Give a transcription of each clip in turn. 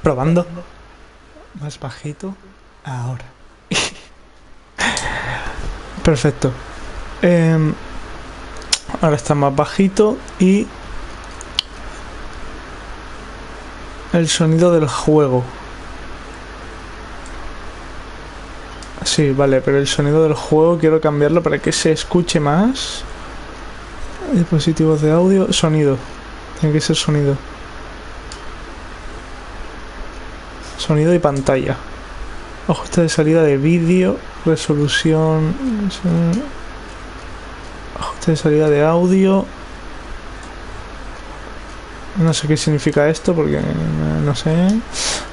Probando. Más bajito. Ahora. Perfecto. Ahora está más bajito y el sonido del juego. Sí, vale, pero el sonido del juego quiero cambiarlo para que se escuche más. Dispositivos de audio, sonido. Tiene que ser sonido. Sonido y pantalla. Ajuste de salida de vídeo, resolución. Ajuste de salida de audio. No sé qué significa esto porque no sé.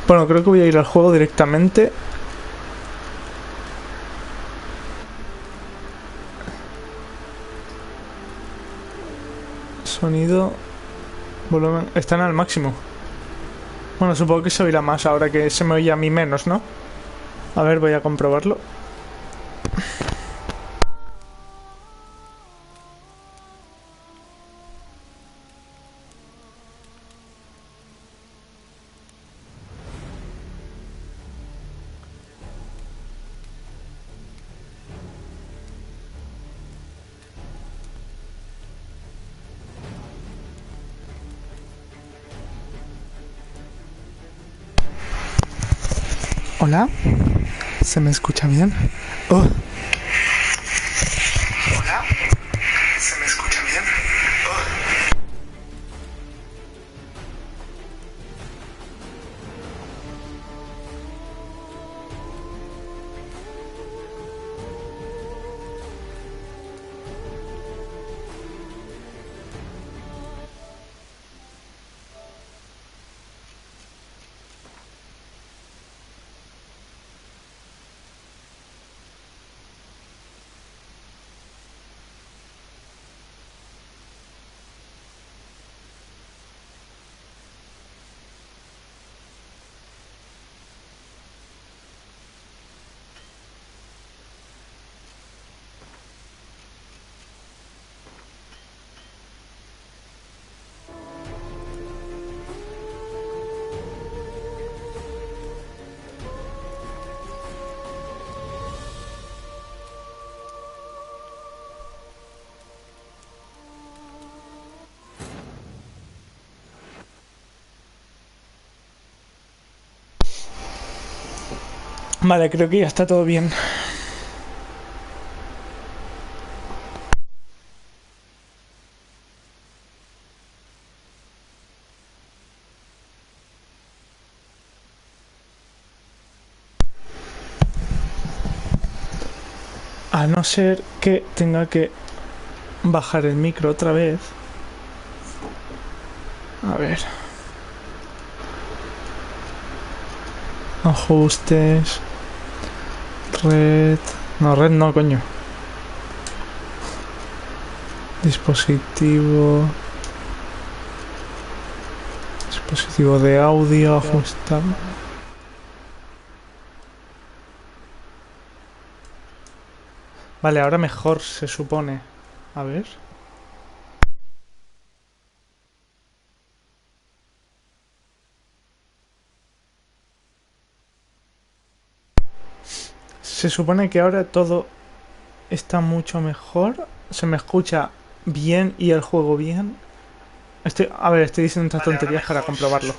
Bueno, creo que voy a ir al juego directamente. Sonido, volumen, están al máximo. Bueno, supongo que se oirá más ahora que se me oye a mí menos, ¿no? A ver, voy a comprobarlo. Hola, ¿se me escucha bien? Oh. Hola, ¿se me escucha bien? Oh. Vale, creo que ya está todo bien. A no ser que tenga que bajar el micro otra vez. A ver. Ajustes. Red. No, red no, coño. Dispositivo. Dispositivo de audio ajustado. Vale, ahora mejor se supone. A ver. Se supone que ahora todo está mucho mejor. Se me escucha bien y el juego bien. A ver, estoy diciendo estas tonterías para comprobarlo.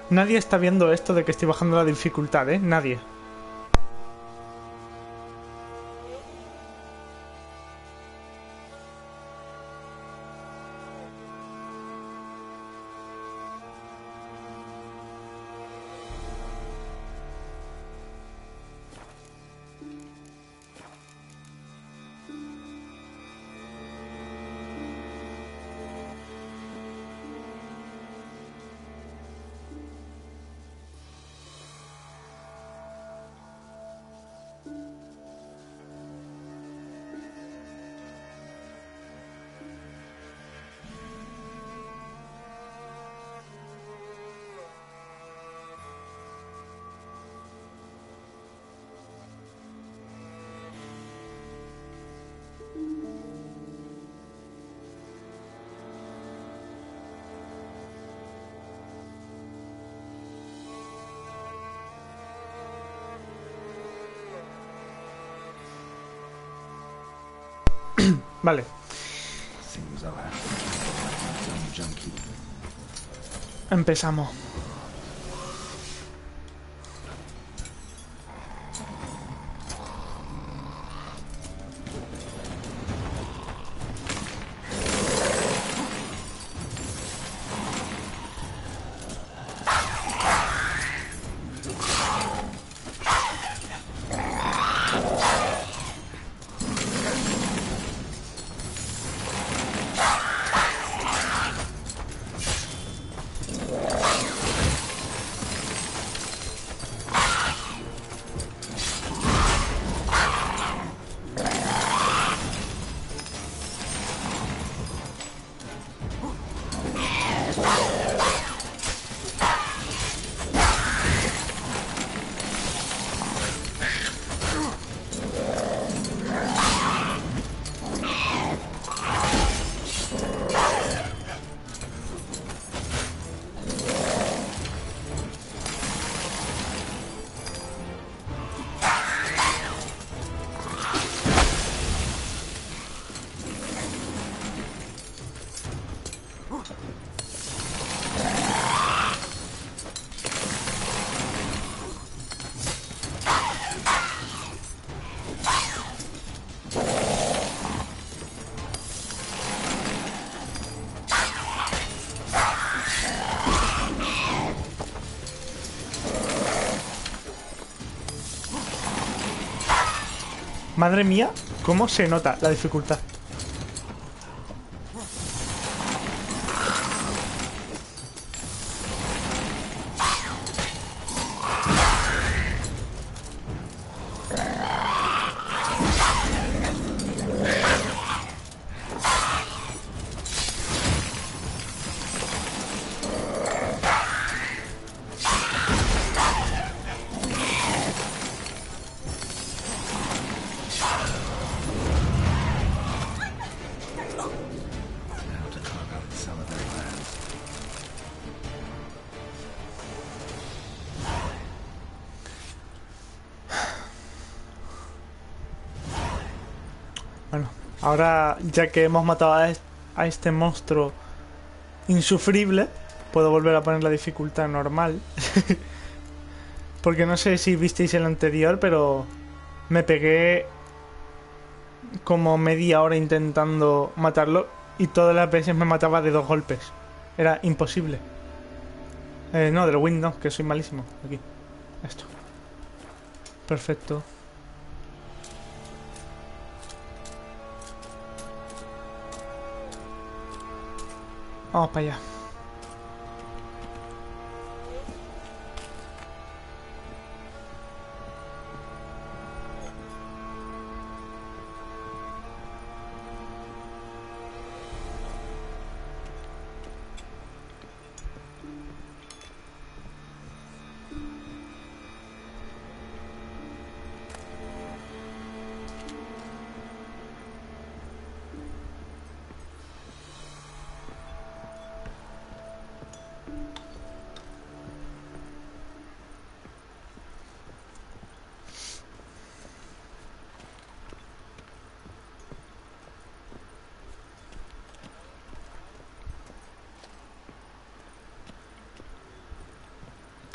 Nadie está viendo esto de que estoy bajando la dificultad, ¿eh? Nadie. Vale. Empezamos. Madre mía, cómo se nota la dificultad. Bueno, ahora ya que hemos matado a este monstruo insufrible, puedo volver a poner la dificultad normal. Porque no sé si visteis el anterior, pero me pegué como media hora intentando matarlo y todas las veces me mataba de 2 golpes. Era imposible. No, del Wind no, que soy malísimo. Aquí. Esto. Perfecto. Vamos para allá.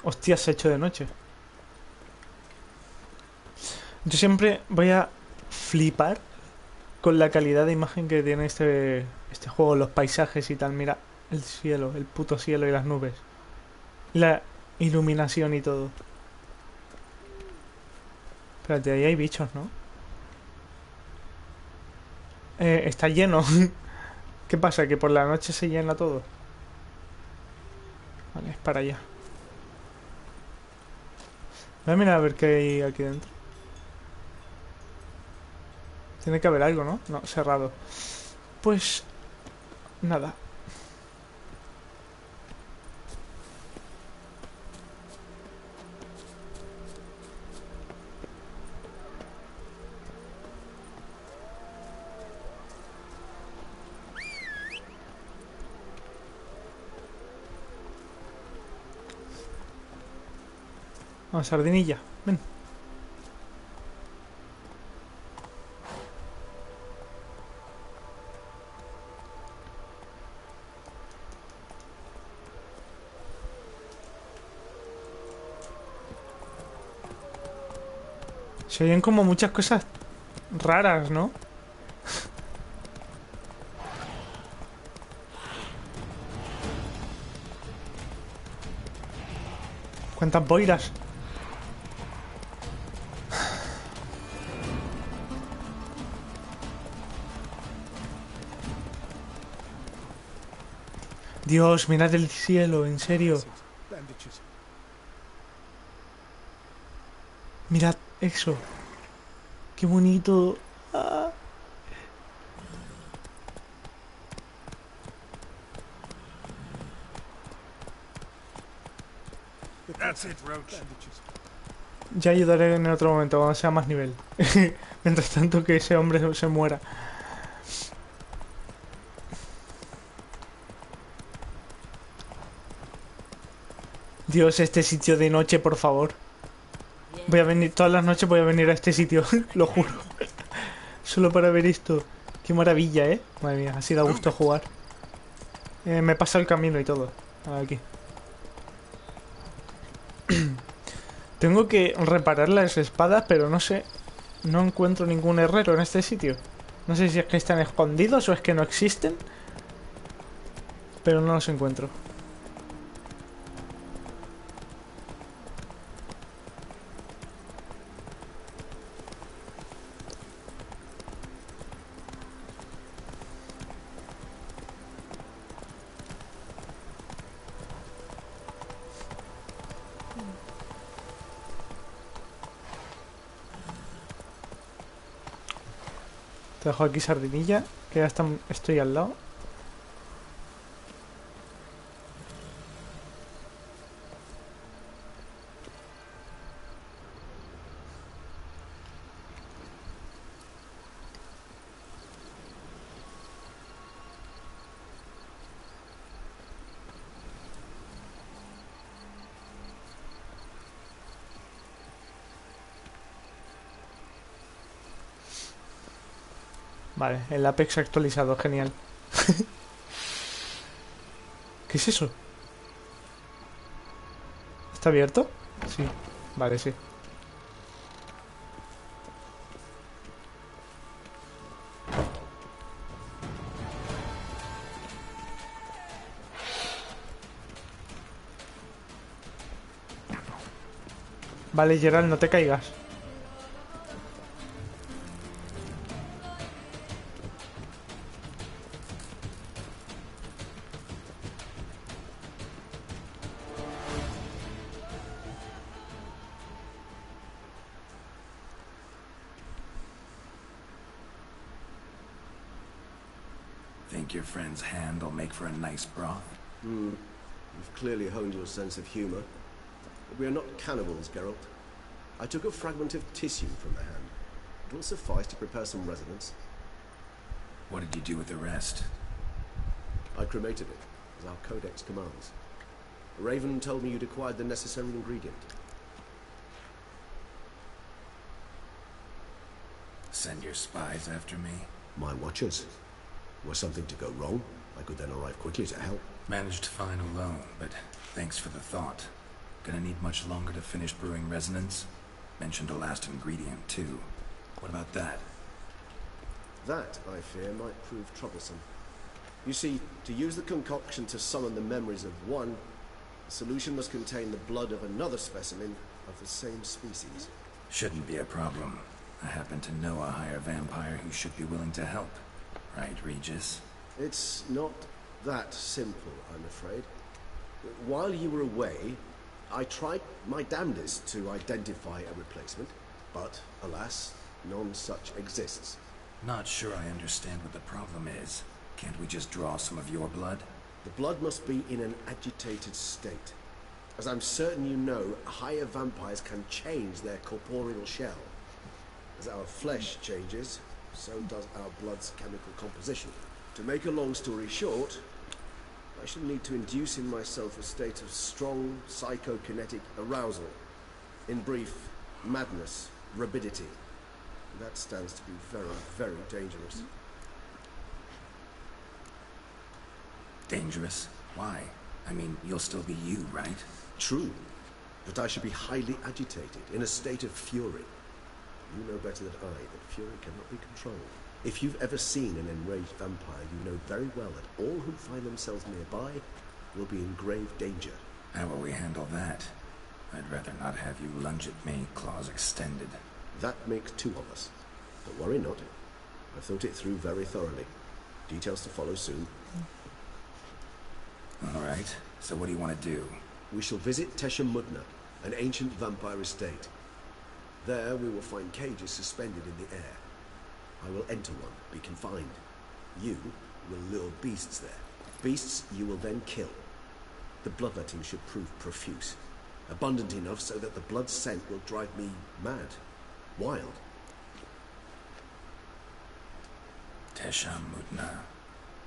Hostia, se ha hecho de noche. Yo siempre voy a flipar con la calidad de imagen que tiene este juego, los paisajes y tal. Mira, el cielo, el puto cielo y las nubes. La iluminación y todo. Espérate, ahí hay bichos, ¿no? Está lleno. ¿Qué pasa? ¿Que por la noche se llena todo? Vale, es para allá. Voy a mirar a ver qué hay aquí dentro. Tiene que haber algo, ¿no? No, cerrado. Pues... nada. Vamos, sardinilla, ven. Se oyen como muchas cosas raras, ¿no? ¿Cuántas boiras? Dios, mirad el cielo, en serio. Mirad eso. Qué bonito. Ah. Ya ayudaré en otro momento, cuando sea más nivel. Mientras tanto que ese hombre se muera. Dios, este sitio de noche, por favor. Voy a venir, todas las noches voy a venir a este sitio, lo juro. Solo para ver esto. Qué maravilla, ¿eh? Madre mía, así da gusto jugar. Me pasa el camino y todo. Aquí. Tengo que reparar las espadas, pero no sé. No encuentro ningún herrero en este sitio. No sé si es que están escondidos o es que no existen. Pero no los encuentro. Te dejo aquí sardinilla, que ya estoy al lado. Vale, el Apex actualizado, genial. ¿Qué es eso? ¿Está abierto? Sí. Vale, sí. Vale, Gerald, no te caigas. Think your friend's hand will make for a nice broth? You've clearly honed your sense of humor. But we are not cannibals, Geralt. I took a fragment of tissue from the hand. It will suffice to prepare some resonance. What did you do with the rest? I cremated it, as our codex commands. Raven told me you'd acquired the necessary ingredient. Send your spies after me? My watchers. Were something to go wrong, I could then arrive quickly to help. Managed fine alone, but thanks for the thought. Gonna need much longer to finish brewing resonance? Mentioned a last ingredient, too. What about that? That, I fear, might prove troublesome. You see, to use the concoction to summon the memories of one, the solution must contain the blood of another specimen of the same species. Shouldn't be a problem. I happen to know a higher vampire who should be willing to help. Right, Regis? It's not that simple, I'm afraid. While you were away, I tried my damnedest to identify a replacement, but, alas, none such exists. Not sure I understand what the problem is. Can't we just draw some of your blood? The blood must be in an agitated state. As I'm certain you know, higher vampires can change their corporeal shell. As our flesh changes, so does our blood's chemical composition. To make a long story short, I shall need to induce in myself a state of strong psychokinetic arousal. In brief, madness, rabidity. That stands to be very, very dangerous. Dangerous? Why? I mean, you'll still be you, right? True, but I should be highly agitated, in a state of fury. you know better than I that fury cannot be controlled. If you've ever seen an enraged vampire, you know very well that all who find themselves nearby will be in grave danger. How will we handle that? I'd rather not have you lunge at me, claws extended. That makes two of us. But worry not. I've thought it through very thoroughly. Details to follow soon. All right, so what do you want to do? We shall visit Teshamudna, an ancient vampire estate. There we will find cages suspended in the air. I will enter one, be confined. You will lure beasts there. Beasts you will then kill. The bloodletting should prove profuse. Abundant enough so that the blood scent will drive me mad. Wild. Teshamudna.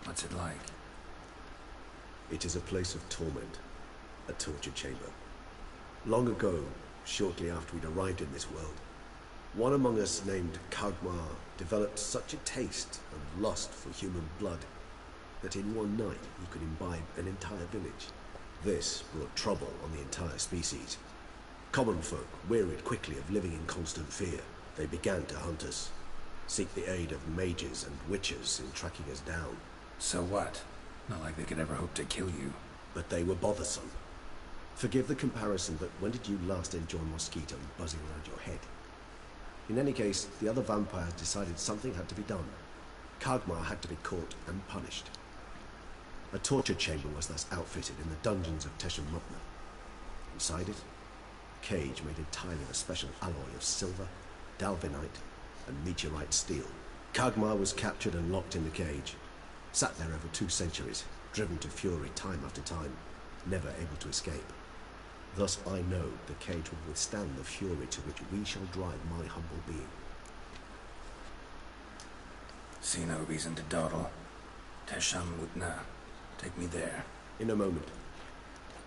What's it like? It is a place of torment. A torture chamber. Long ago, shortly after we'd arrived in this world, one among us named Kagmar developed such a taste and lust for human blood that in one night he could imbibe an entire village. This brought trouble on the entire species. Common folk wearied quickly of living in constant fear. They began to hunt us, seek the aid of mages and witches in tracking us down. So what? Not like they could ever hope to kill you. But they were bothersome. Forgive the comparison, but when did you last enjoy a mosquito buzzing around your head? In any case, the other vampires decided something had to be done. Kagmar had to be caught and punished. A torture chamber was thus outfitted in the dungeons of Teshamudna. Inside it, a cage made entirely of a special alloy of silver, dalvinite, and meteorite steel. Kagmar was captured and locked in the cage. Sat there over 2 centuries, driven to fury time after time, never able to escape. Thus I know the cage will withstand the fury to which we shall drive my humble being. See no reason to dawdle. Teshamudna. Take me there. In a moment.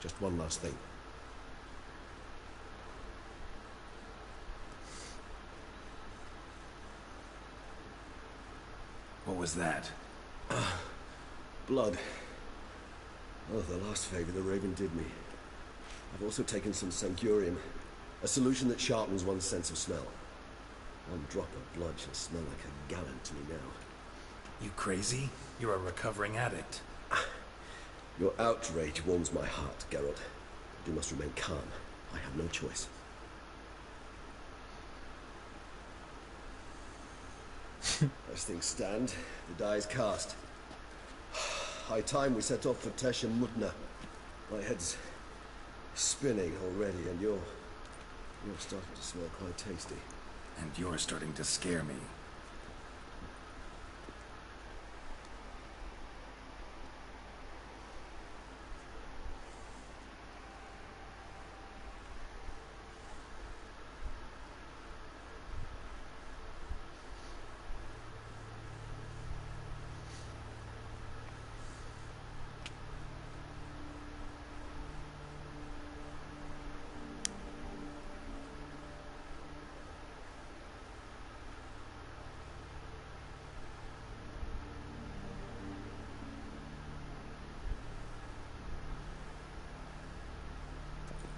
Just one last thing. What was that? Blood. Oh, the last favor the Raven did me. I've also taken some Sangurium, a solution that sharpens one's sense of smell. One drop of blood shall smell like a gallon to me now. You crazy? You're a recovering addict. Your outrage warms my heart, Geralt. But you must remain calm. I have no choice. As things stand, the die is cast. High time we set off for Teshamudna. My head's spinning already, and you're starting to smell quite tasty. And you're starting to scare me.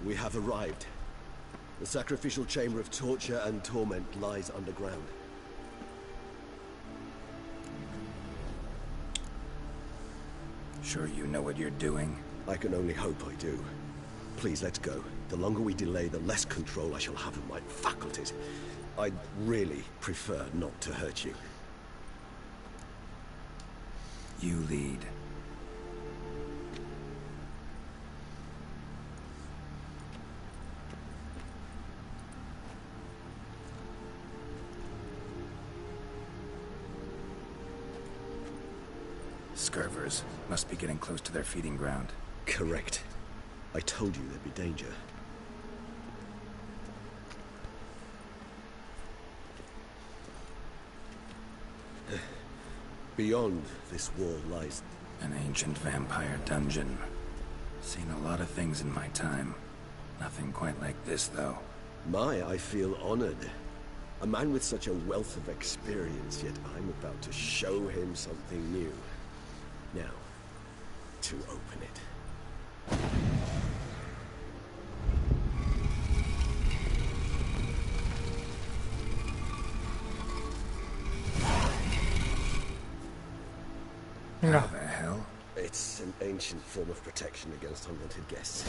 We have arrived. The sacrificial chamber of torture and torment lies underground. Sure you know what you're doing? I can only hope I do. Please, let's go. The longer we delay, the less control I shall have of my faculties. I'd really prefer not to hurt you. You lead. Scurvers must be getting close to their feeding ground. Correct. I told you there'd be danger. Beyond this wall lies... An ancient vampire dungeon. Seen a lot of things in my time. Nothing quite like this, though. I feel honored. A man with such a wealth of experience, yet I'm about to show him something new. Now, to open it. It's an ancient form of protection against unwanted guests.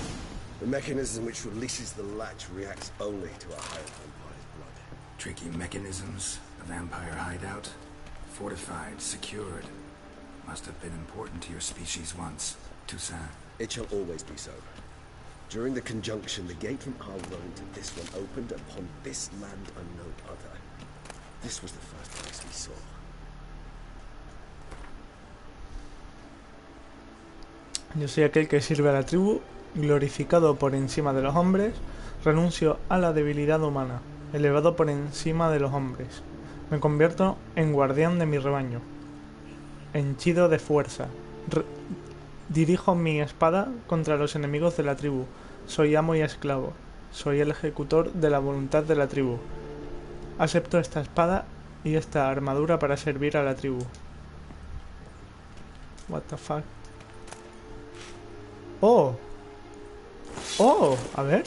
The mechanism which releases the latch reacts only to a higher vampire's blood. Tricky mechanisms, a vampire hideout, fortified, secured. Must have been important to your species once, Toussaint. It shall always be so. During the conjunction, the gate from our road to this one opened upon this land and no other. This was the first place we saw. Yo soy aquel que sirve a la tribu, glorificado por encima de los hombres, renuncio a la debilidad humana, elevado por encima de los hombres. Me convierto en guardián de mi rebaño, henchido de fuerza. Dirijo mi espada contra los enemigos de la tribu. Soy amo y esclavo. Soy el ejecutor de la voluntad de la tribu. Acepto esta espada y esta armadura para servir a la tribu. What the fuck? ¡Oh! ¡Oh! A ver.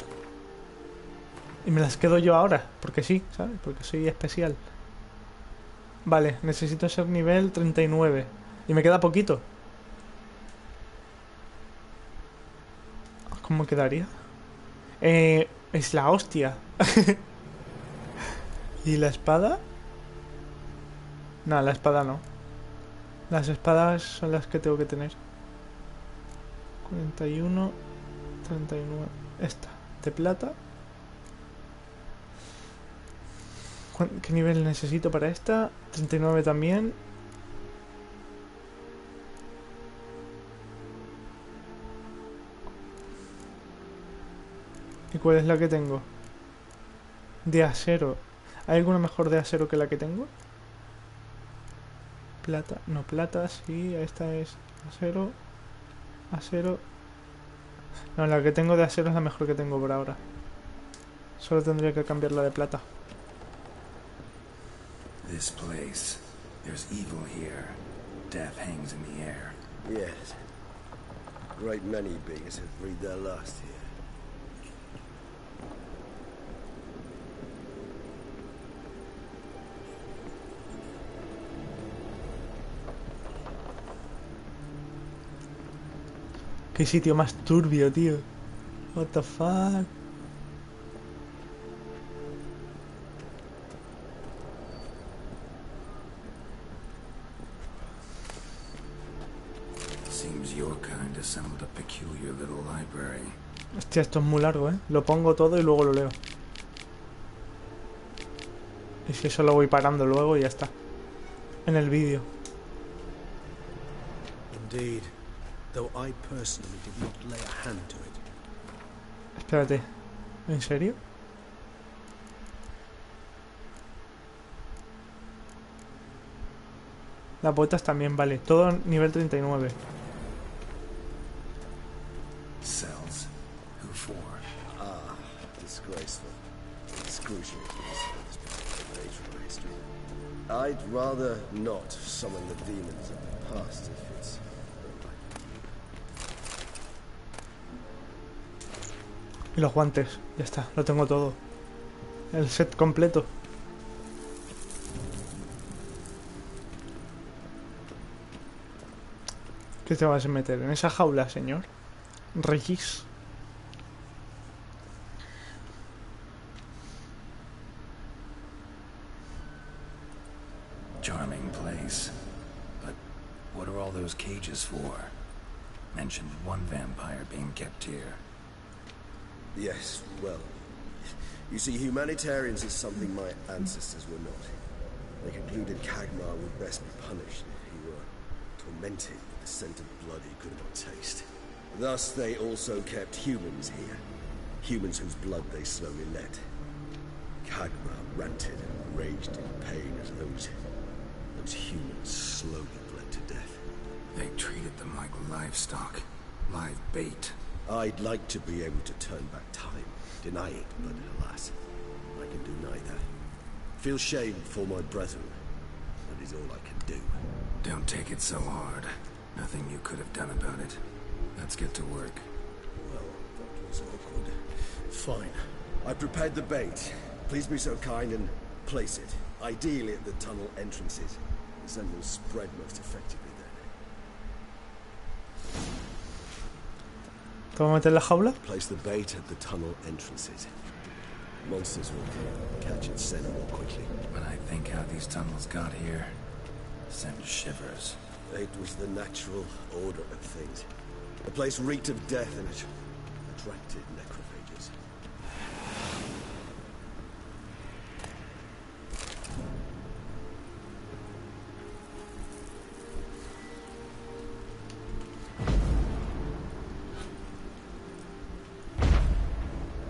Y me las quedo yo ahora, porque sí, ¿sabes? Porque soy especial. Vale, necesito ser nivel 39. Y me queda poquito. ¿Cómo quedaría? Es la hostia. ¿Y la espada? No, la espada no. Las espadas son las que tengo que tener. 41, 39. Esta, de plata. ¿Qué nivel necesito para esta? 39 también. ¿Y cuál es la que tengo? De acero. ¿Hay alguna mejor de acero que la que tengo? Plata. No, plata sí. Esta es acero. Acero. No, la que tengo de acero es la mejor que tengo por ahora. Solo tendría que cambiarla de plata. This place. There's evil here. Death hangs in the air. Yes. Great many beings have breathed their last here. Qué sitio más turbio, tío. What the fuck. Seems your kind assembled a peculiar little library. Hostia, esto es muy largo, ¿eh? Lo pongo todo y luego lo leo. Y si eso lo voy parando luego y ya está. En el vídeo. Indeed. Though I personally did not lay a hand to it. Espérate. ¿En serio? Las botas también, vale. Todo nivel 39. Cells? Who for? Ah, disgraceful. Excruciating. This part of the age of our history. I'd rather not summon the demons of the past if it's... Y los guantes. Ya está, lo tengo todo. El set completo. ¿Qué te vas a meter? ¿En esa jaula, señor? Regis. Charming place. But what are all those cages for? Mentioned one vampire being kept here. Yes, well, you see, humanitarians is something my ancestors were not. They concluded Kagmar would best be punished if he were tormented with the scent of blood he could not taste. Thus, they also kept humans here. Humans whose blood they slowly let. Kagmar ranted and raged in pain as those humans slowly bled to death. They treated them like livestock. Live bait. I'd like to be able to turn back time, deny it, but alas, I can do neither. Feel shame for my brethren. That is all I can do. Don't take it so hard. Nothing you could have done about it. Let's get to work. Well, that was awkward. Fine. I prepared the bait. Please be so kind and place it, ideally at the tunnel entrances. The scent will spread most effectively then. ¿Te voy a meter en la jaula? Place the bait at the tunnel entrances. Monsters will catch its scent more quickly. When I think how these tunnels got here, send shivers. It was the natural order of things. The place reeked of death and it attracted necrophages.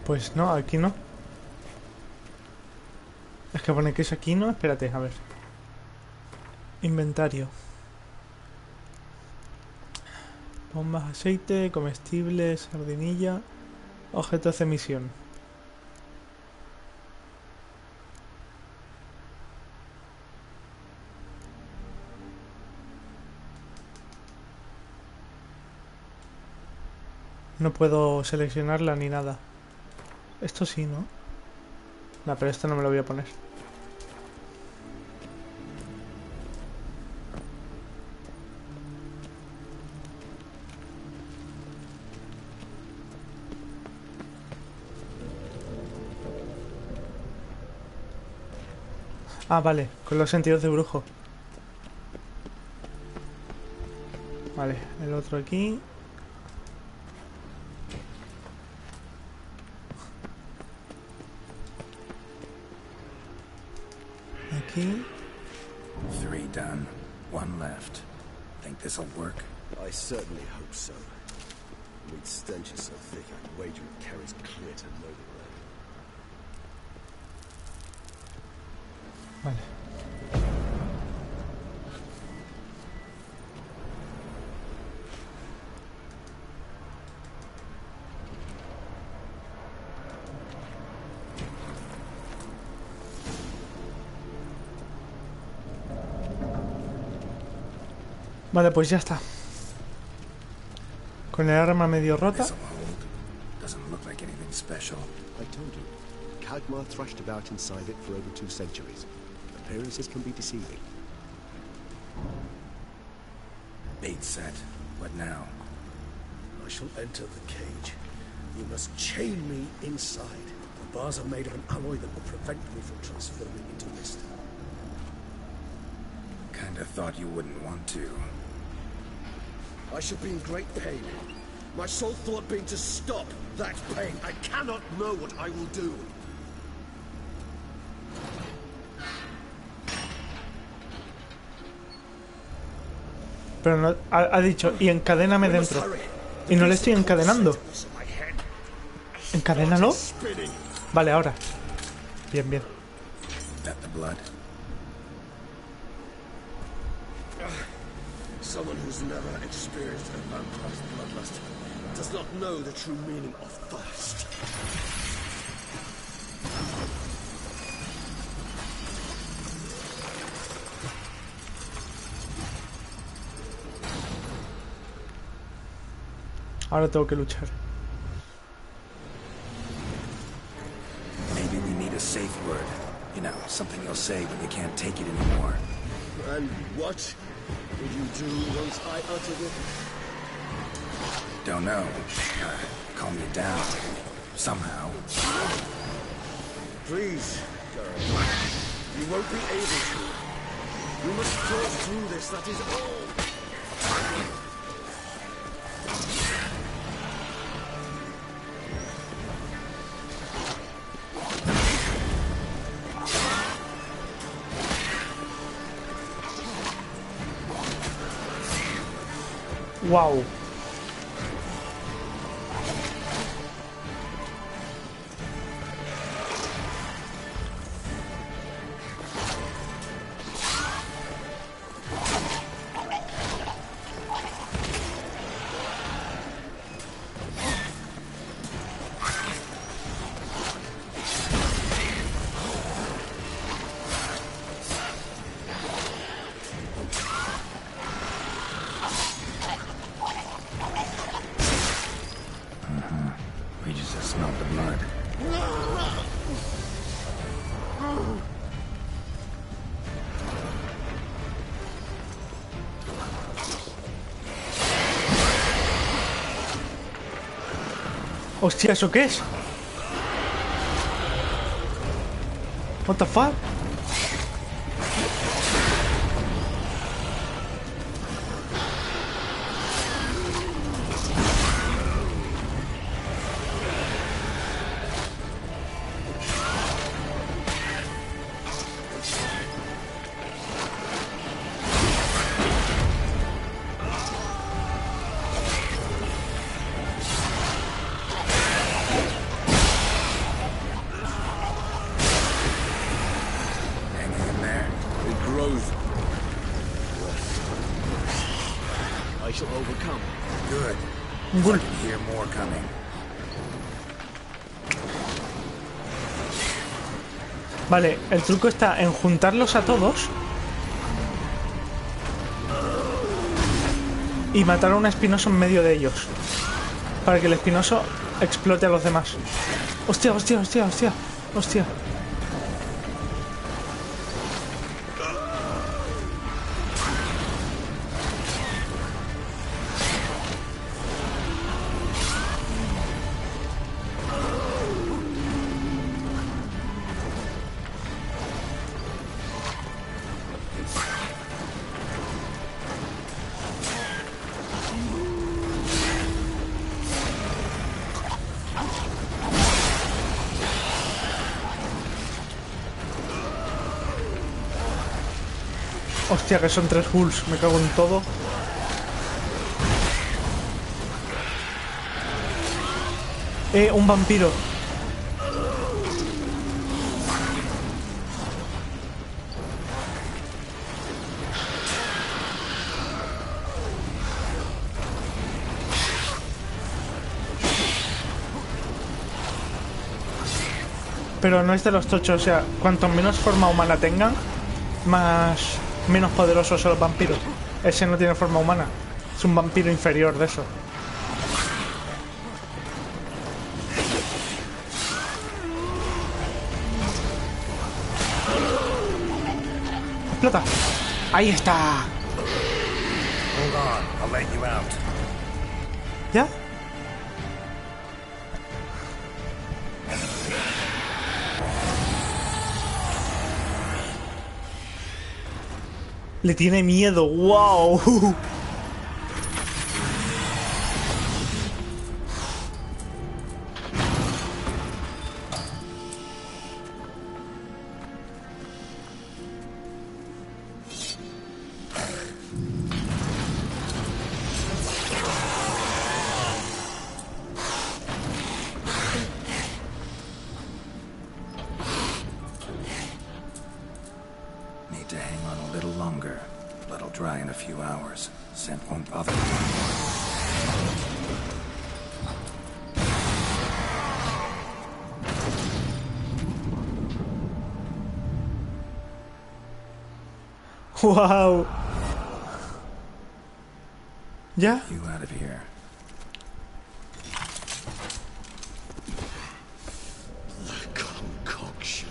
Pues no, aquí no. Es que pone que es aquí, ¿no? Espérate, a ver. Inventario. Bombas, aceite, comestibles, sardinilla. Objetos de misión. No puedo seleccionarla ni nada. Esto sí, ¿no? No, pero esto no me lo voy a poner. Ah, vale, con los sentidos de brujo. Vale, el otro aquí. Aquí. 3 done, 1 left. Think this'll work? I certainly hope so. Meat stench is so thick I'd wager it carries clear to loading land. Vale. Vale, pues ya está. Con el arma medio rota. This'll hold. Doesn't look like anything special. I told you, Kagmar thrashed about inside it for over 2 centuries. Appearances can be deceiving. Bait set. What now? I shall enter the cage. You must chain me inside. The bars are made of an alloy that will prevent me from transforming into mist. Kinda thought you wouldn't want to. I shall be in great pain. My sole thought being to stop that pain. I cannot know what I will do. Pero no, ha dicho, y encadéname dentro. Y no le estoy encadenando. ¿Encadénalo? Vale, ahora. Bien, bien. That the blood? Someone who's never experienced a vampire's bloodlust does not know the true meaning of thirst. Ahora tengo que luchar. Maybe we need a safe word. You know, something you'll say when you can't take it anymore. And what would you do once I uttered it? Don't know. Calm you down. Somehow. Please, girl. You won't be able to. We must force through this, that is all. Wow. We just smelled the blood. Hostia, ¿eso qué es? What the fuck? I shall overcome. Good. Good. I can hear more coming. Vale, el truco está en juntarlos a todos y matar a un espinoso en medio de ellos para que el espinoso explote a los demás. Hostia, hostia, hostia, hostia, hostia. Hostia, que son 3 ghouls, me cago en todo. Un vampiro. Pero no es de los tochos, o sea, cuanto menos forma humana tengan, menos poderosos son los vampiros. Ese no tiene forma humana, es un vampiro inferior de eso. ¡Explota! ¡Ahí está! Hold on, I'll let you out. ¿Ya? Le tiene miedo, wow. Need to hang on a little longer. Blood'll dry in a few hours. Scent won't bother me. Wow. ¿Ya? You out of here. The concoction.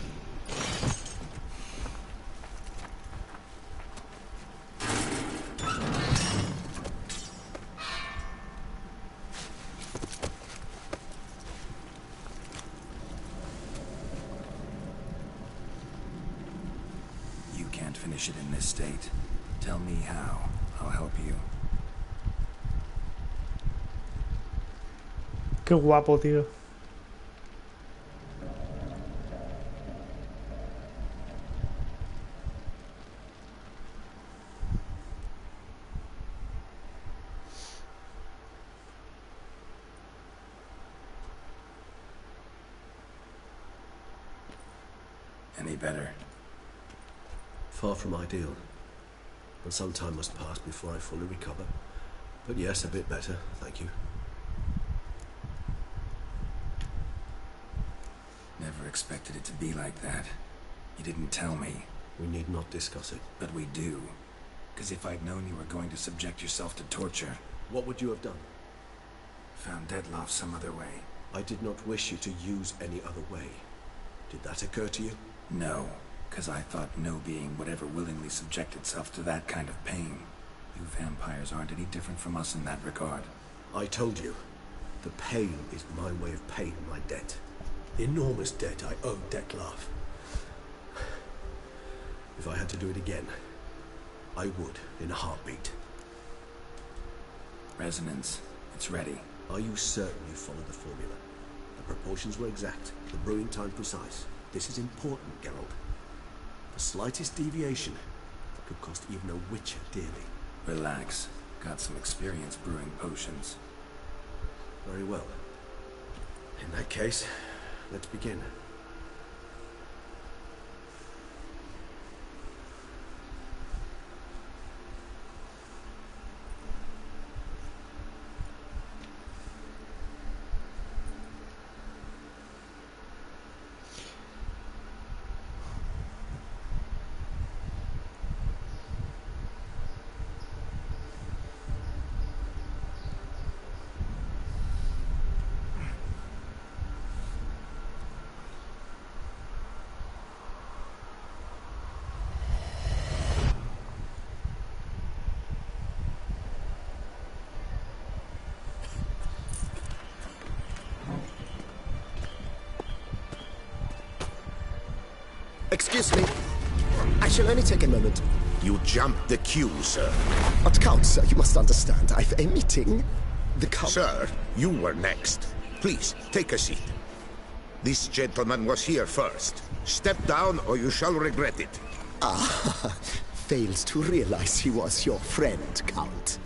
You can't finish it in this state. Tell me how. I'll help you. Qué guapo, tío. Any better? Far from ideal. And some time must pass before I fully recover. But yes, a bit better, thank you. Never expected it to be like that. You didn't tell me. We need not discuss it. But we do. Because if I'd known you were going to subject yourself to torture, What would you have done? found Deadloff some other way. I did not wish you to use any other way. Did that occur to you? No, because I thought no being would ever willingly subject itself to that kind of pain. You vampires aren't any different from us in that regard. I told you. The pain is my way of paying my debt. The enormous debt I owe Detlef. If I had to do it again, I would, in a heartbeat. Resonance. It's ready. Are you certain you followed the formula? The proportions were exact, the brewing time precise. This is important, Geralt. The slightest deviation could cost even a witcher dearly. Relax. Got some experience brewing potions. Very well. In that case, let's begin. Excuse me. I shall only take a moment. You jumped the queue, sir. But Count, sir, you must understand. I've a meeting. The Count... Sir, you were next. Please, take a seat. This gentleman was here first. Step down or you shall regret it. Ah, fails to realize he was your friend, Count.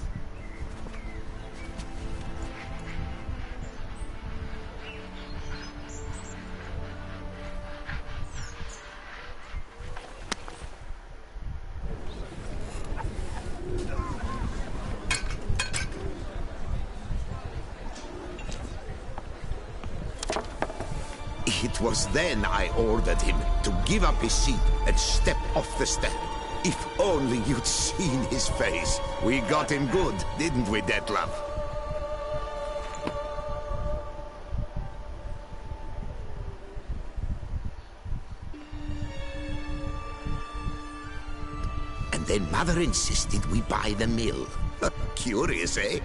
It was then I ordered him to give up his seat and step off the step. If only you'd seen his face. We got him good, didn't we, Detlef? And then Mother insisted we buy the mill. Curious, eh?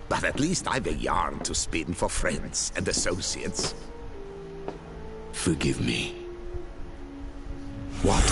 But at least I've a yarn to spin for friends and associates. Forgive me. What?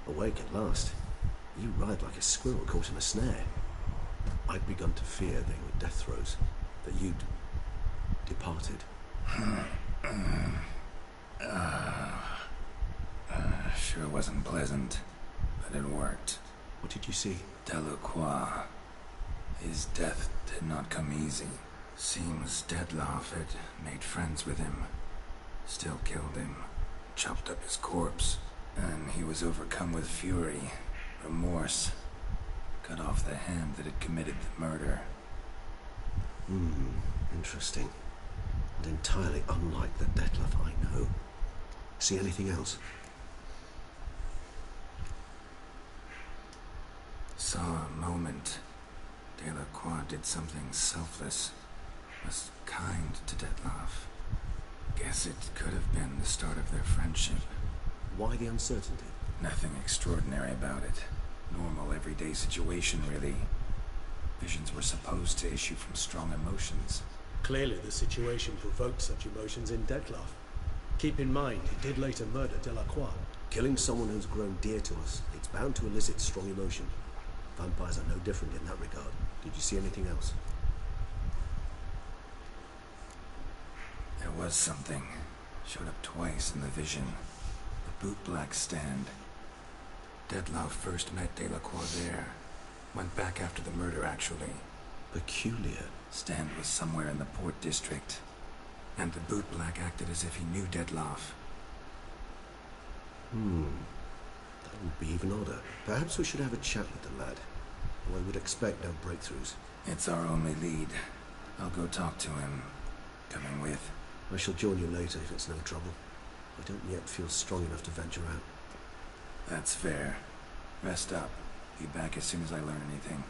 Awake at last. You ride like a squirrel caught in a snare. I'd begun to fear they were death throes, that you'd departed. Sure wasn't pleasant, but it worked. What did you see? Delacroix. His death did not come easy. Seems Detlef had made friends with him. Still killed him. Chopped up his corpse. And he was overcome with fury, remorse. Cut off the hand that had committed the murder. Interesting. And entirely unlike the Detlef I know. See anything else? Saw a moment. Delacroix did something selfless. Was kind to Detlef. Guess it could have been the start of their friendship. Why the uncertainty? Nothing extraordinary about it. Normal, everyday situation, really. Visions were supposed to issue from strong emotions. Clearly the situation provoked such emotions in Dettlaff. Keep in mind, he did later murder Delacroix. Killing someone who's grown dear to us, it's bound to elicit strong emotion. Vampires are no different in that regard. Did you see anything else? There was something. Showed up twice in the vision. The bootblack stand. Dettlaff first met Delacroix there. Went back after the murder, actually. Peculiar. Stand was somewhere in the port district. And the bootblack acted as if he knew Dettlaff. That would be even odder. Perhaps we should have a chat with the lad. Though I would expect no breakthroughs. It's our only lead. I'll go talk to him. Coming with. I shall join you later if it's no trouble. I don't yet feel strong enough to venture out. That's fair. Rest up. Be back as soon as I learn anything.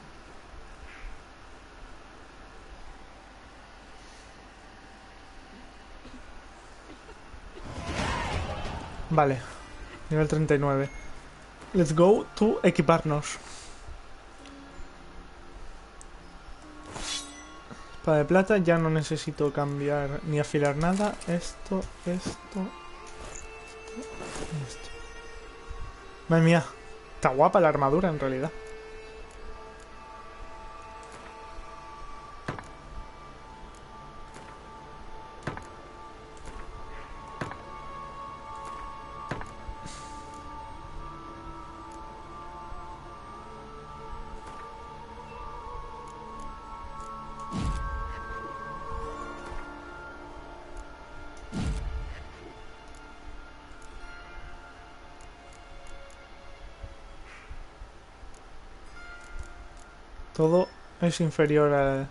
Vale. Nivel 39. Let's go to equiparnos. Espada de plata, ya no necesito cambiar ni afilar nada. Esto. Madre mía, está guapa la armadura en realidad. Todo es inferior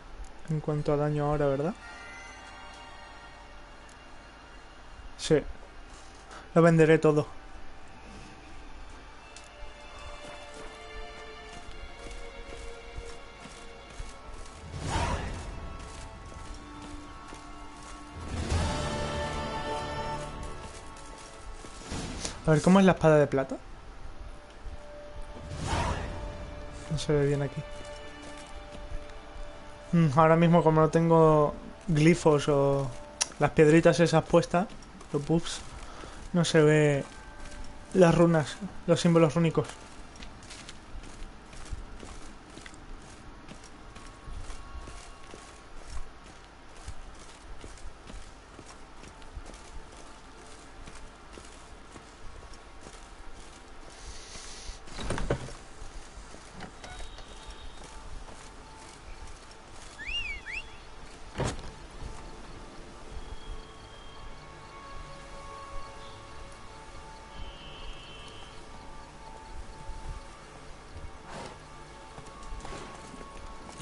en cuanto a daño ahora, ¿verdad? Sí. Lo venderé todo. A ver, ¿cómo es la espada de plata? No se ve bien aquí. Ahora mismo como no tengo glifos o las piedritas esas puestas, los buffs, no se ve las runas, los símbolos rúnicos.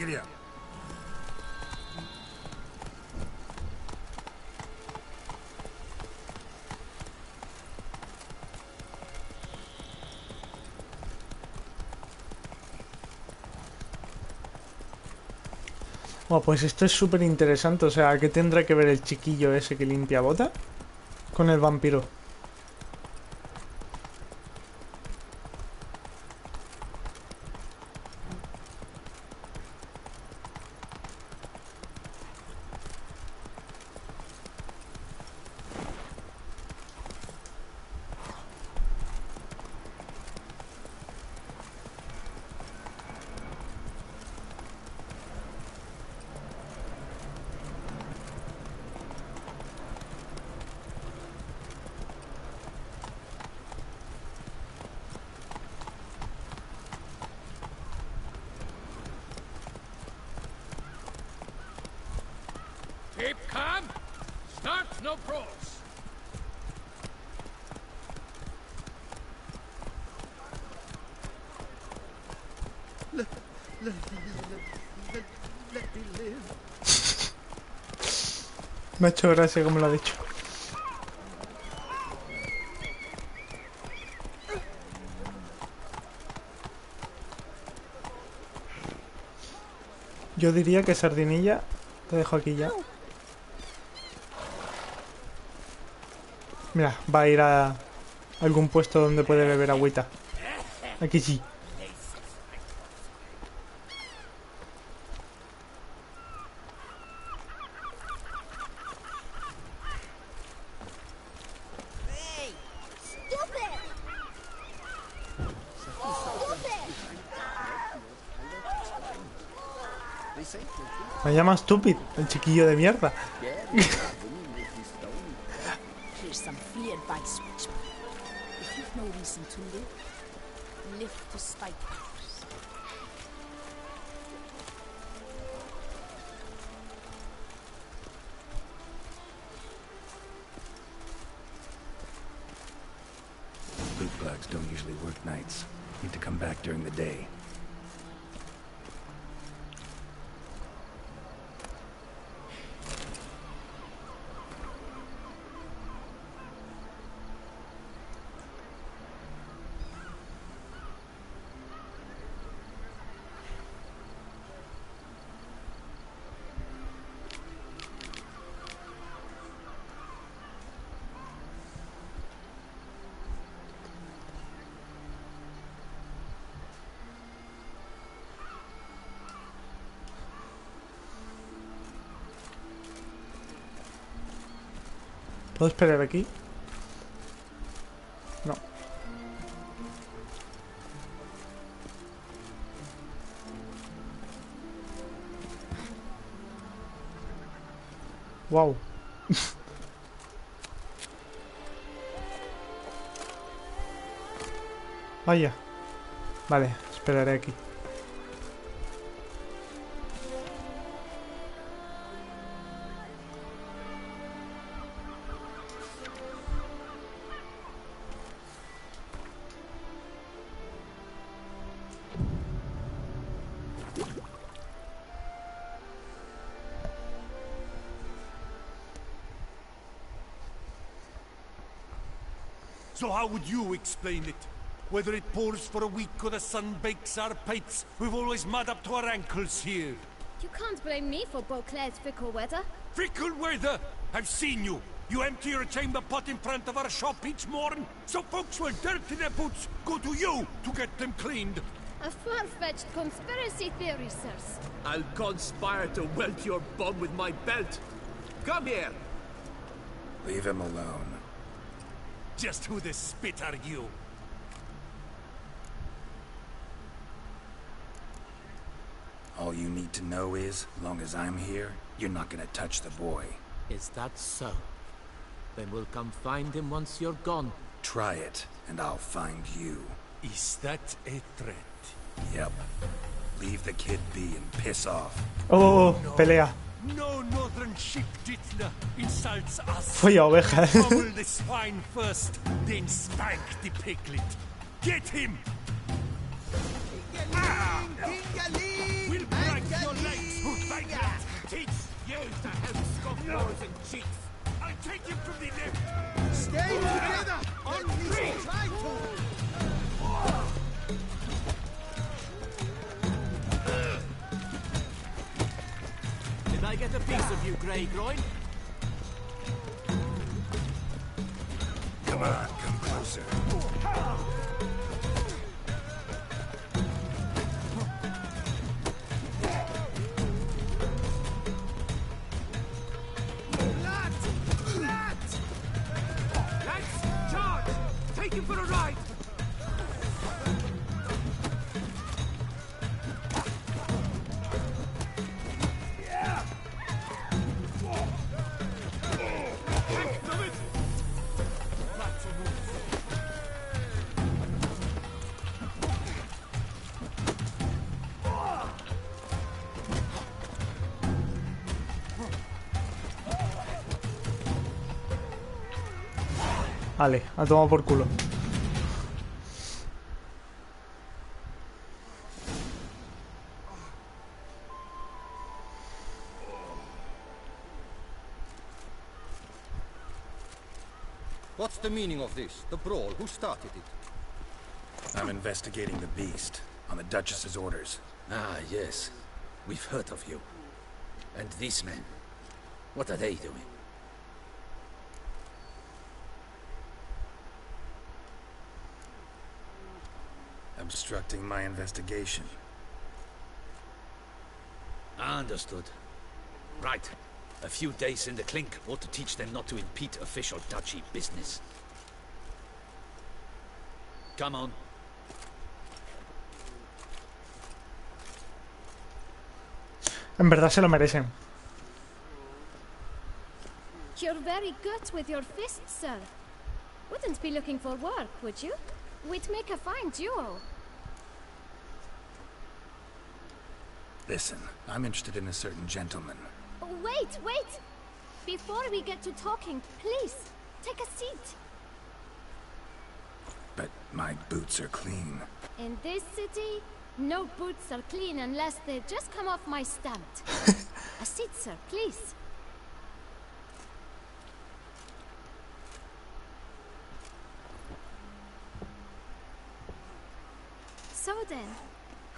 Giddy up. Bueno, pues esto es súper interesante. O sea, ¿qué tendrá que ver el chiquillo ese que limpia bota con el vampiro? Keep calm. Start no pros. Let me live. Me ha hecho gracia como lo ha dicho. Yo diría que Sardinilla te dejo aquí ya. Mira, va a ir a algún puesto donde puede beber agüita. Aquí sí. Me llama stupid, el chiquillo de mierda. Here's some free advice, Richmond. If you've no reason to live, live to spite others. Bootblags don't usually work nights. Need to come back during the day. ¿Puedo esperar aquí? No. Wow. Vaya. Vale, esperaré aquí. So how would you explain it? Whether it pours for a week or the sun bakes our pipes, we've always mud up to our ankles here. You can't blame me for Beauclair's fickle weather. Fickle weather! I've seen you! You empty your chamber pot in front of our shop each morn, so folks with dirt in their boots go to you to get them cleaned. A far-fetched conspiracy theory, sirs. I'll conspire to welt your bum with my belt. Come here! Leave him alone. Just who the spit are you? All you need to know is, long as I'm here, you're not gonna touch the boy. Is that so? Then we'll come find him once you're gone. Try it, and I'll find you. Is that a threat? Yep. Leave the kid be and piss off. Oh, pelea. No northern ship Dittler insults us. Fui a oveja. Pummel the swine first, then spank the piglet. Get him! We'll break your legs, Hookbanger! Teach you to have scofflaws and cheats. I'll take you from the left. Stay together! On three! Try to! Did I get a piece of you, Grey Groin? Come on, come closer. Let's charge! Take him for a ride! Vale, a tomar por culo. What's the meaning of this? The brawl? Who started it? I'm investigating the beast, on the Duchess's orders. Ah, yes. We've heard of you. And these men, what are they doing? obstructing my investigation. Understood. Right. A few days in the clink ought to teach them not to impede official duchy business. Come on. En verdad se lo merecen. You're very good with your fists, sir. Wouldn't be looking for work, would you? We'd make a fine duo. Listen, I'm interested in a certain gentleman. Wait, wait! Before we get to talking, please, take a seat. But my boots are clean. In this city, no boots are clean unless they just come off my stamp. A seat, sir, please. So then,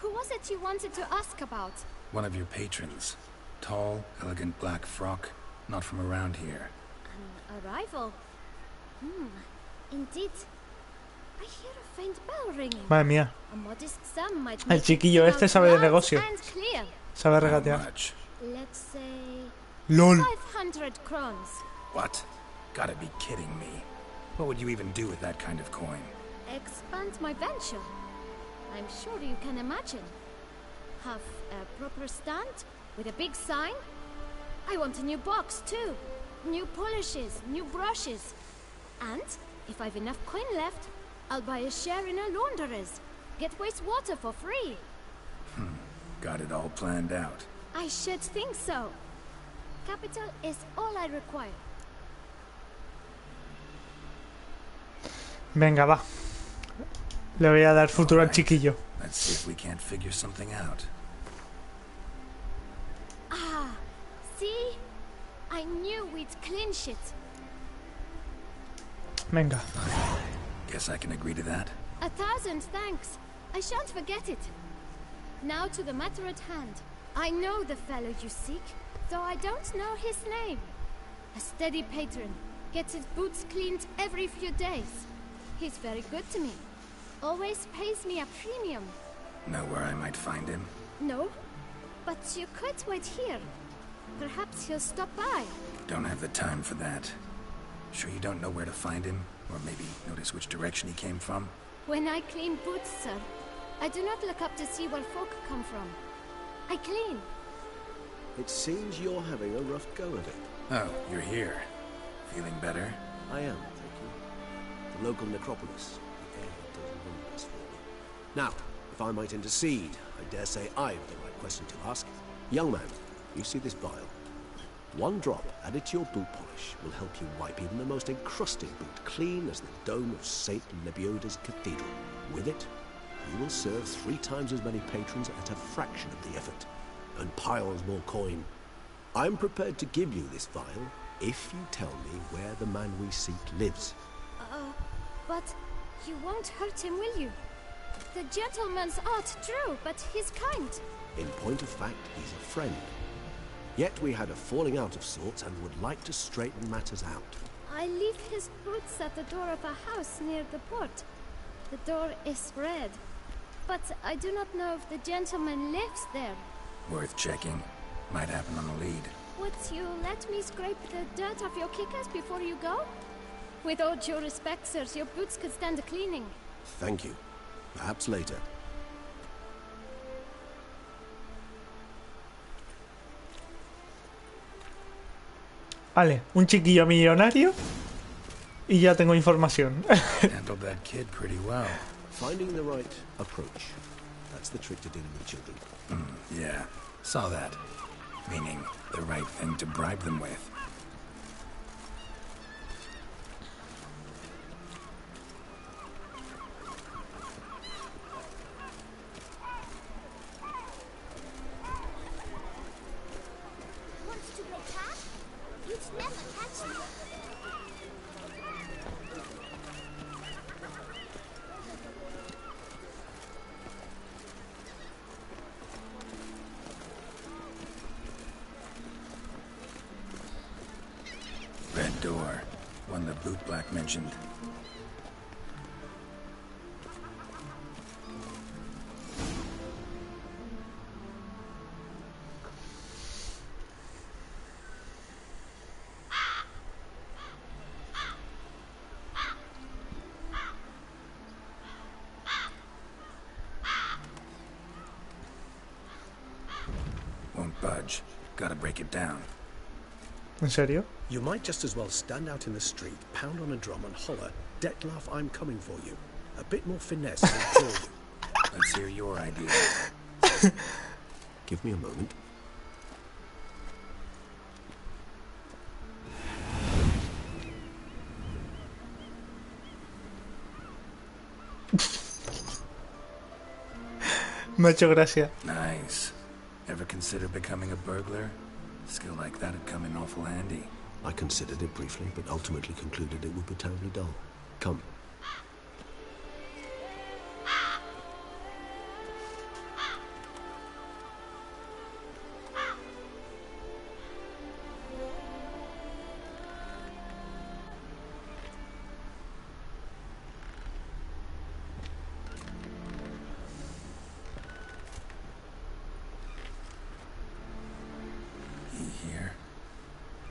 who was it you wanted to ask about? One of your patrons. Tall, elegant black frock. Not from around here. An arrival? Indeed. I hear a faint bell ringing. Madre mía. A modest sum might El make chiquillo it este sabe de loud negocio. and clear. Sabe How regatear. much? Let's say LOL. 500 crowns. What? Gotta be kidding me. What would you even do with that kind of coin? Expand my venture. I'm sure you can imagine. Have a proper stand with a big sign. I want a new box too. New polishes, new brushes. And if I've enough coin left, I'll buy a share in a launderer's. Get wastewater for free. Got it all planned out. I should think so. Capital is all I require. Venga, va. Le voy a dar futuro al chiquillo. Let's see if we can't figure something out. Ah, see? I knew we'd clinch it. Venga. Guess I can agree to that. 1,000 thanks. I shan't forget it. Now to the matter at hand. I know the fellow you seek, though I don't know his name. A steady patron. Gets his boots cleaned every few days. He's very good to me. Always pays me a premium. Know where I might find him? No, but you could wait here. Perhaps he'll stop by. Don't have the time for that. Sure you don't know where to find him? Or maybe notice which direction he came from? When I clean boots, sir, I do not look up to see where folk come from. I clean. It seems you're having a rough go of it. Oh, you're here. Feeling better? I am, thank you. The local necropolis. The air does wonders for me. Now, if I might intercede, I dare say I've the right question to ask. Young man, you see this vial? One drop added to your boot polish will help you wipe even the most encrusted boot clean as the dome of St. Lebioda's cathedral. With it, you will serve 3 times as many patrons at a fraction of the effort, and piles more coin. I'm prepared to give you this vial if you tell me where the man we seek lives. But you won't hurt him, will you? The gentleman's art true, but he's kind. In point of fact, he's a friend. Yet we had a falling out of sorts and would like to straighten matters out. I leave his boots at the door of a house near the port. The door is red, but I do not know if the gentleman lives there. Worth checking. Might happen on the lead. Would you let me scrape the dirt off your kickers before you go? With all due respect, sirs, your boots could stand a cleaning. Thank you. Perhaps later. Vale, un chiquillo millonario y ya tengo información. Handled that kid pretty well. Finding the right approach. That's the trick to dealing with children. Yeah, saw that. Meaning, the right thing to bribe them with. Wants to attack? You'd never catch me. Red door. One the boot black mentioned. budge. Gotta break it down. ¿En serio? You might just as well stand out in the street, pound on a drum and holler, Detlef, I'm coming for you. A bit more finesse will kill you. Let's hear your idea. Give me a moment. Me ha hecho gracia. Nice. Ever consider becoming a burglar? Skill like that'd come in awful handy. I considered it briefly, but ultimately concluded it would be terribly dull. Come.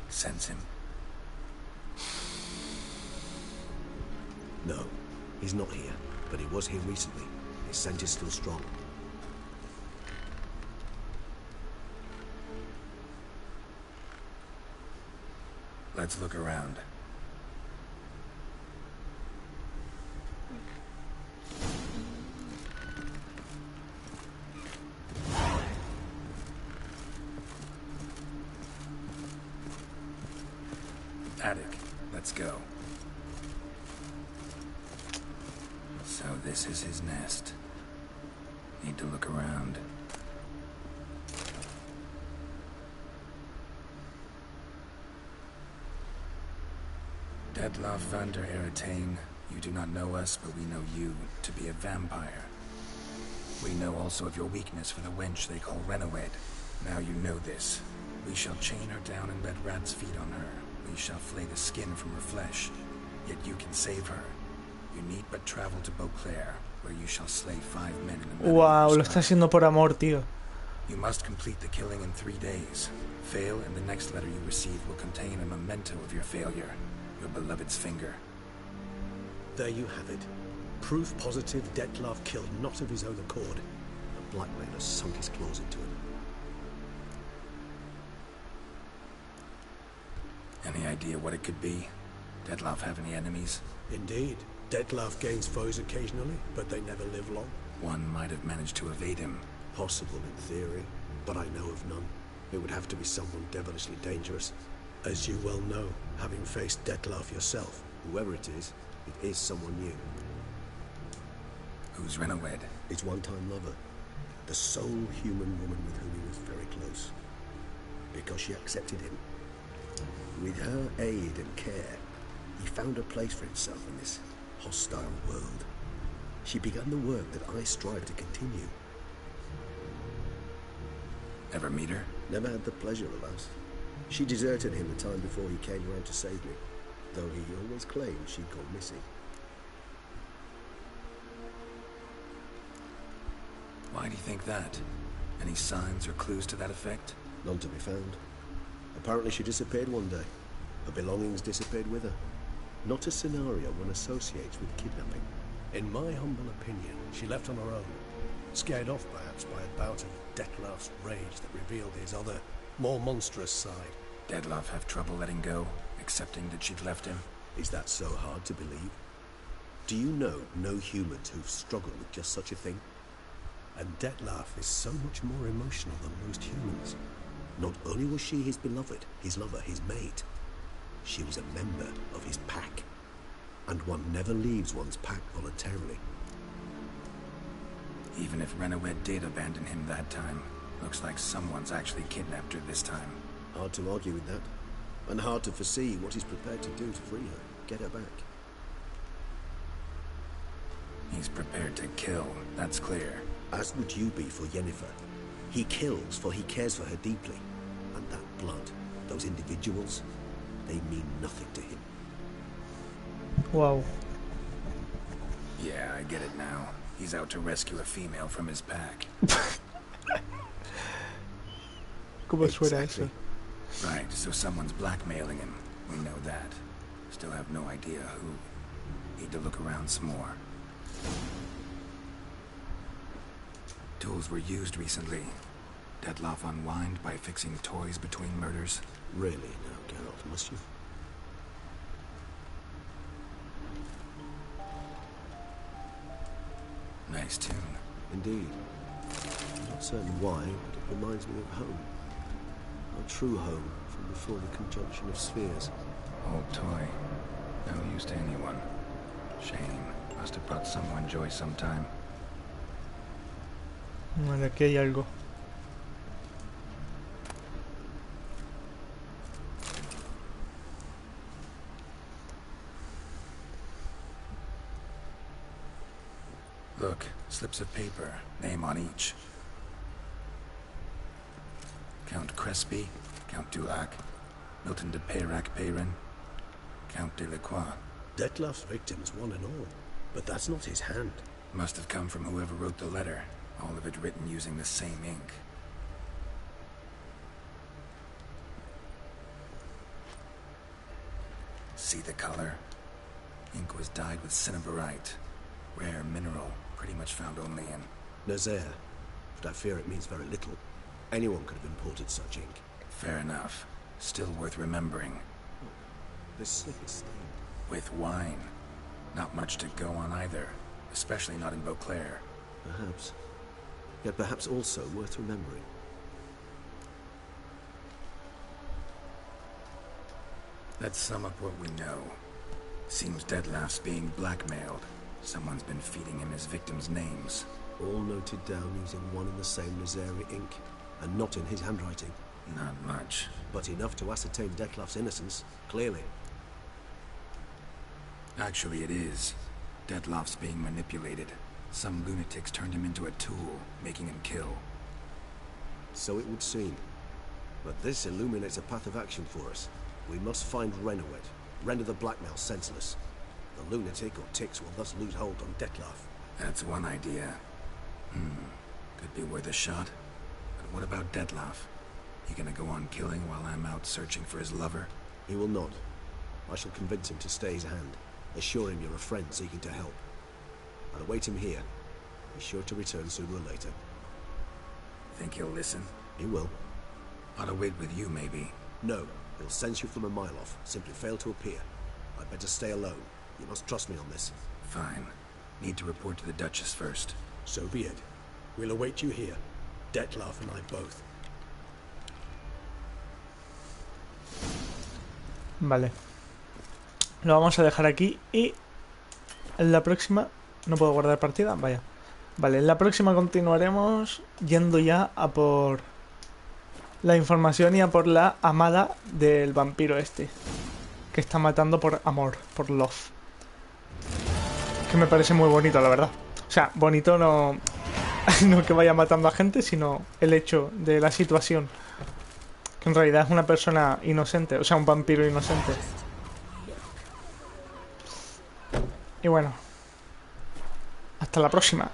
Sense him. No, he's not here, but he was here recently. His scent is still strong. Let's look around. Attic. Let's go. So this is his nest. Need to look around. Detlef van der Eretain, you do not know us, but we know you to be a vampire. We know also of your weakness for the wench they call Renowed. Now you know this. We shall chain her down and let rats feed on her. We shall flay the skin from her flesh, yet you can save her. You need but travel to Beauclair, where you shall slay 5 men in the middle. Wow, lo está haciendo por amor, tío. You must complete the killing in 3 days. Fail, and the next letter you receive will contain a memento of your failure, your beloved's finger. There you have it. Proof positive Detlef killed not of his own accord. The blackmailer sunk his claws into him. Any idea what it could be? Detlef have any enemies? Indeed. Detlef gains foes occasionally, but they never live long. One might have managed to evade him. Possible in theory, but I know of none. It would have to be someone devilishly dangerous. As you well know, having faced Detlef yourself, whoever it is someone new. Who's Renowed? His one-time lover. The sole human woman with whom he was very close. Because she accepted him. With her aid and care, he found a place for himself in this hostile world. She began the work that I strive to continue. Ever meet her? Never had the pleasure, alas. She deserted him the time before he came around to save me, though he always claimed she'd gone missing. Why do you think that? Any signs or clues to that effect? None to be found. Apparently she disappeared one day. Her belongings disappeared with her. Not a scenario one associates with kidnapping. In my humble opinion, she left on her own. Scared off perhaps by a bout of Detlef's rage that revealed his other, more monstrous side. Detlef have trouble letting go, accepting that she'd left him? Is that so hard to believe? Do you know no humans who've struggled with just such a thing? And Detlef is so much more emotional than most humans. Not only was she his beloved, his lover, his mate, she was a member of his pack. And one never leaves one's pack voluntarily. Even if Renowed did abandon him that time, looks like someone's actually kidnapped her this time. Hard to argue with that. And hard to foresee what he's prepared to do to free her, get her back. He's prepared to kill, that's clear. As would you be for Yennefer. He kills for he cares for her deeply. And that blood, those individuals, they mean nothing to him. Wow. Yeah, I get it now. He's out to rescue a female from his pack. ¿Cómo suena eso? Right, so someone's blackmailing him. We know that. Still have no idea who. Need to look around some more. Tools were used recently. Dettlaff unwind by fixing toys between murders? Really now, Geralt, must you? Nice tune. Indeed. I'm not certain why, but it reminds me of home. Our true home from before the conjunction of spheres. Old toy. No use to anyone. Shame. Must have brought someone joy sometime. Vale, aquí hay algo. Look, slips of paper, name on each. Count Crespi, Count Dulac, Milton de Peyrac-Peyrin, Count de Lacroix. Dettlaff's victims, one and all. But that's not his hand. Must have come from whoever wrote the letter, all of it written using the same ink. See the color? Ink was dyed with cinnabarite, rare mineral, pretty much found only in Nazaire, but I fear it means very little. Anyone could have imported such ink. Fair enough. Still worth remembering. This slip is stained. With wine. Not much to go on either, especially not in Beauclair. Perhaps. Yet perhaps also worth remembering. Let's sum up what we know. Seems Dettlaff's being blackmailed. Someone's been feeding him his victims' names. All noted down using one and the same Nazaire ink, and not in his handwriting. Not much. But enough to ascertain Dettlaff's innocence, clearly. Actually, it is. Dettlaff's being manipulated. Some lunatics turned him into a tool, making him kill. So it would seem. But this illuminates a path of action for us. We must find Renowet, render the blackmail senseless. The lunatic or ticks will thus lose hold on Dettlaff. That's one idea. Could be worth a shot. But what about Dettlaff? He gonna go on killing while I'm out searching for his lover? He will not. I shall convince him to stay his hand. Assure him you're a friend seeking to help. I'll await him here. Be sure to return sooner or later. Think he'll listen? He will. Ought to wait with you, maybe. No, he'll sense you from a mile off. Simply fail to appear. I'd better stay alone. You must trust me on this. Fine. Need to report to the Duchess first. So be it. We'll await you here. Dettlaff and I both. Vale. Lo vamos a dejar aquí y en la próxima... ¿No puedo guardar partida? Vaya. Vale, en la próxima continuaremos yendo ya a por la información y a por la amada del vampiro este. Que está matando por amor, por love. Que me parece muy bonito, la verdad. O sea, bonito no... no que vaya matando a gente, sino el hecho de la situación. Que en realidad es una persona inocente, o sea, un vampiro inocente. Y bueno, hasta la próxima.